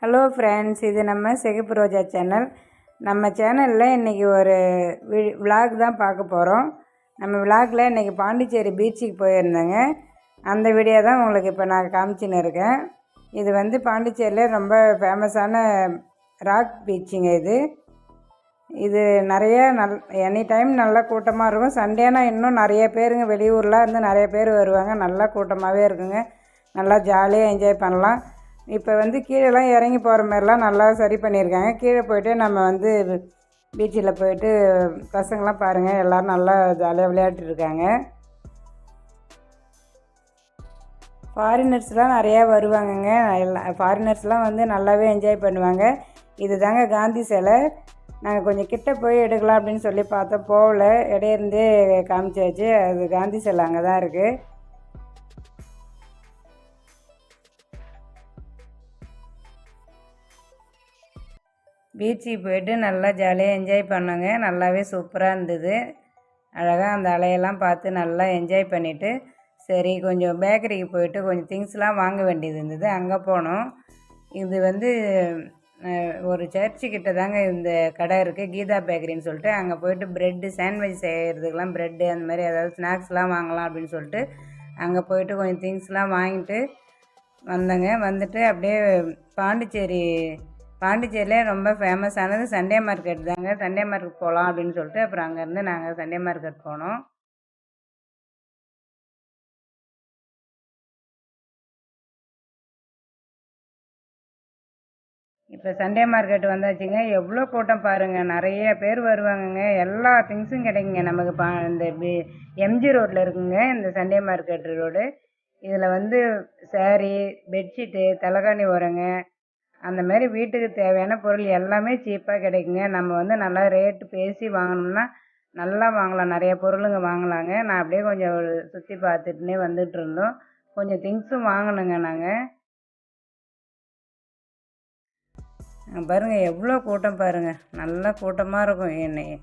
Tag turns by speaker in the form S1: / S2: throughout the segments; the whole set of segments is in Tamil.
S1: ஹலோ ஃப்ரெண்ட்ஸ், இது நம்ம சிகப்பு ரோஜா சேனல். நம்ம சேனலில் இன்றைக்கி ஒரு விலாக் தான் பார்க்க போகிறோம். நம்ம விலாகில் இன்றைக்கி பாண்டிச்சேரி பீச்சுக்கு போயிருந்தேங்க. அந்த வீடியோ தான் உங்களுக்கு இப்போ நான் காமிச்சின்னு இருக்கேன். இது வந்து பாண்டிச்சேரியில் ரொம்ப ஃபேமஸான ராக் பீச்சுங்க. இது நிறைய எனி டைம் நல்லா கூட்டமாக இருக்கும். சண்டேனா இன்னும் நிறைய பேருங்க வெளியூரில் இருந்து நிறைய பேர் வருவாங்க. நல்லா கூட்டமாகவே இருக்குங்க. நல்லா ஜாலியாக என்ஜாய் பண்ணலாம். இப்போ வந்து கீழெலாம் இறங்கி போகிற மாதிரிலாம் நல்லா சரி பண்ணியிருக்காங்க. கீழே போய்ட்டு நம்ம வந்து பீச்சில் போய்ட்டு பசங்களாம் பாருங்கள், எல்லோரும் நல்லா ஜாலியாக விளையாட்டுருக்காங்க. ஃபாரினர்ஸ்லாம் நிறையா வருவாங்கங்க. ஃபாரினர்ஸ்லாம் வந்து நல்லாவே என்ஜாய் பண்ணுவாங்க. இது தாங்க காந்தி சிலை. நாங்கள் கொஞ்சம் கிட்டே போய் எடுக்கலாம் அப்படின்னு சொல்லி பார்த்தோம், போகல. இடையிருந்தே காமிச்சாச்சு. அது காந்தி சிலை அங்கே தான் இருக்குது. பீச்சுக்கு போய்ட்டு நல்லா ஜாலியாக என்ஜாய் பண்ணோங்க. நல்லாவே சூப்பராக இருந்தது. அழகாக அந்த அலையெல்லாம் பார்த்து நல்லா என்ஜாய் பண்ணிவிட்டு, சரி கொஞ்சம் பேக்கரிக்கு போய்ட்டு கொஞ்சம் திங்ஸ்லாம் வாங்க வேண்டியது இருந்தது. அங்கே போனோம். இது வந்து ஒரு சர்ச்சுக்கிட்ட தாங்க இந்த கடை இருக்குது, கீதா பேக்கரின்னு சொல்லிட்டு. அங்கே போய்ட்டு ப்ரெட்டு சாண்ட்விச் செய்கிறதுக்கெலாம் ப்ரெட்டு அந்த மாதிரி ஏதாவது ஸ்நாக்ஸ்லாம் வாங்கலாம் அப்படின்னு சொல்லிட்டு அங்கே போய்ட்டு கொஞ்சம் திங்ஸ்லாம் வாங்கிட்டு வந்தேங்க. வந்துட்டு அப்படியே பாண்டிச்சேரியிலே ரொம்ப ஃபேமஸானது சண்டே மார்க்கெட் தாங்க. சண்டே மார்க்கெட் போகலாம் அப்படின்னு சொல்லிட்டு அப்புறம் அங்கேருந்து நாங்கள் சண்டே மார்க்கெட் போனோம். இப்போ சண்டே மார்க்கெட் வந்தாச்சுங்க. எவ்வளோ கூட்டம் பாருங்கள், நிறைய பேர் வருவாங்கங்க. எல்லா திங்ஸும் கிடைக்குங்க நமக்கு. இந்த எம்ஜி ரோட்டில் இருக்குங்க இந்த சண்டே மார்க்கெட் ரோடு. இதில் வந்து சாரீ, பெட்ஷீட்டு, தலைகாணி உரங்க, அந்த மாதிரி வீட்டுக்கு தேவையான பொருள் எல்லாமே சீப்பாக கிடைக்குங்க. நம்ம வந்து நல்லா ரேட்டு பேசி வாங்கினோம்னா நல்லா வாங்கலாம், நிறைய பொருளுங்க வாங்கலாங்க. நான் அப்படியே கொஞ்சம் சுற்றி பார்த்துட்டுனே வந்துட்டு இருந்தோம். கொஞ்சம் திங்ஸும் வாங்கினோங்க நாங்கள். பாருங்கள் எவ்வளோ கூட்டம் பாருங்கள், நல்லா கூட்டமாக இருக்கும்.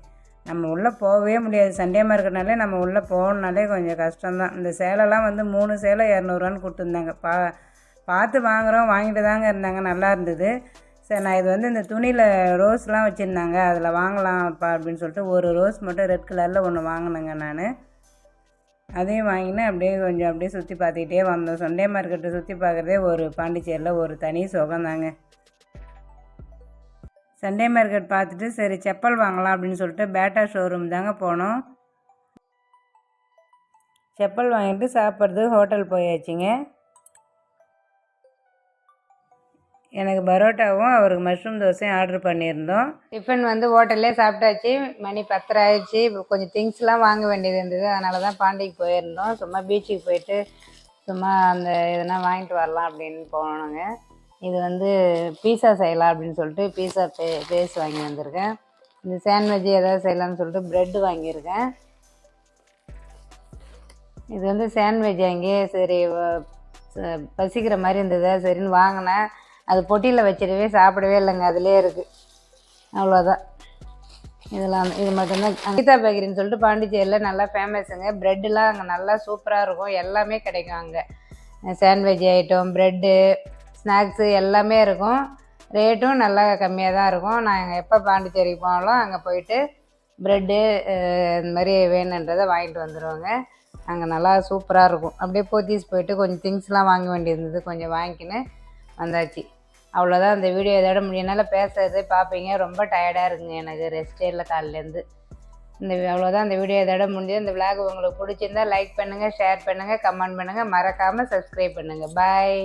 S1: நம்ம உள்ளே போகவே முடியாது. சண்டே மார்க்கெட்னாலே நம்ம உள்ளே போகணுன்னாலே கொஞ்சம் கஷ்டம்தான். இந்த சேலைலாம் வந்து 3 சேலை 200ரூவான்னு கொடுத்துருந்தாங்க. பார்த்து வாங்கிட்டு தாங்க இருந்தாங்க. நல்லா இருந்தது. சரி, நான் இது வந்து இந்த துணியில் ரோஸ்லாம் வச்சுருந்தாங்க, அதில் வாங்கலாம்ப்பா அப்படின்னு சொல்லிட்டு ஒரு ரோஸ் மட்டும் ரெட் கலரில் ஒன்று வாங்கினேங்க நான். அதையும் வாங்கினேன். அப்படியே சுற்றி பார்த்துக்கிட்டே வந்தோம். சண்டே மார்க்கெட்டை சுற்றி பார்க்குறதே ஒரு பாண்டிச்சேரியில் ஒரு தனி சுகம் தாங்க. சண்டே மார்க்கெட் பார்த்துட்டு சரி செப்பல் வாங்கலாம் அப்படின்னு சொல்லிட்டு பேட்டா ஷோரூம் தாங்க போனோம். செப்பல் வாங்கிட்டு சாப்பிட்றது ஹோட்டல் போயாச்சுங்க. எனக்கு பரோட்டாவும் அவருக்கு மஷ்ரூம் தோசையும் ஆர்டர் பண்ணியிருந்தோம். டிஃபன் வந்து ஹோட்டல்லே சாப்பிட்டாச்சு. மணி 10:30 ஆயிடுச்சு. கொஞ்சம் திங்ஸ்லாம் வாங்க வேண்டியது இருந்தது. அதனால தான் பாண்டிக்கு போயிருந்தோம். சும்மா பீச்சுக்கு போயிட்டு சும்மா அந்த எதனா வாங்கிட்டு வரலாம் அப்படின்னு போனோங்க. இது வந்து பீஸா செய்யலாம் அப்படின்னு சொல்லிட்டு பீஸா பேஸ் வாங்கி வந்திருக்கேன். இந்த சாண்ட்விட்ச் ஏதாவது செய்யலாம்னு சொல்லிட்டு ப்ரெட்டு வாங்கியிருக்கேன். இது வந்து சாண்ட்விட்ச் வாங்கி சரி பசிக்கிற மாதிரி இருந்தது, சரின்னு வாங்கினேன். அது பொட்டியில் வச்சிடவே சாப்பிடவே இல்லைங்க, அதிலே இருக்குது. அவ்வளோதான். இது மட்டும்தான். கீதா பேக்கரின்னு சொல்லிட்டு பாண்டிச்சேரியில் நல்லா ஃபேமஸுங்க. ப்ரெட்டுலாம் அங்கே நல்லா சூப்பராக இருக்கும். எல்லாமே கிடைக்கும் அங்கே. சாண்ட்விட்ச் ஐட்டம், ப்ரெட்டு, ஸ்நாக்ஸு எல்லாமே இருக்கும். ரேட்டும் நல்லா கம்மியாக தான் இருக்கும். நாங்கள் எப்போ பாண்டிச்சேரிக்கு போனாலும் அங்கே போயிட்டு ப்ரெட்டு இந்த மாதிரி வேணுன்றதை வாங்கிட்டு வந்துடுவோங்க. அங்கே நல்லா சூப்பராக இருக்கும். அப்படியே போத்தீஸ் போயிட்டு கொஞ்சம் திங்ஸ்லாம் வாங்க வேண்டியிருந்தது, கொஞ்சம் வாங்கிக்கின்னு வந்தாச்சு. அவ்வளோதான். அந்த வீடியோ இதோட முடியனால பேசுறது பார்ப்பீங்க. ரொம்ப டயர்டாக இருக்குங்க எனக்கு, ரெஸ்ட்டே இல்லை காலையிலேருந்து. அவ்வளோதான். அந்த வீடியோ இதோட முடிஞ்சது. இந்த விளாக் உங்களுக்கு பிடிச்சிருந்தால் லைக் பண்ணுங்கள், ஷேர் பண்ணுங்கள், கமெண்ட் பண்ணுங்கள், மறக்காமல் சப்ஸ்கிரைப் பண்ணுங்கள். பாய்.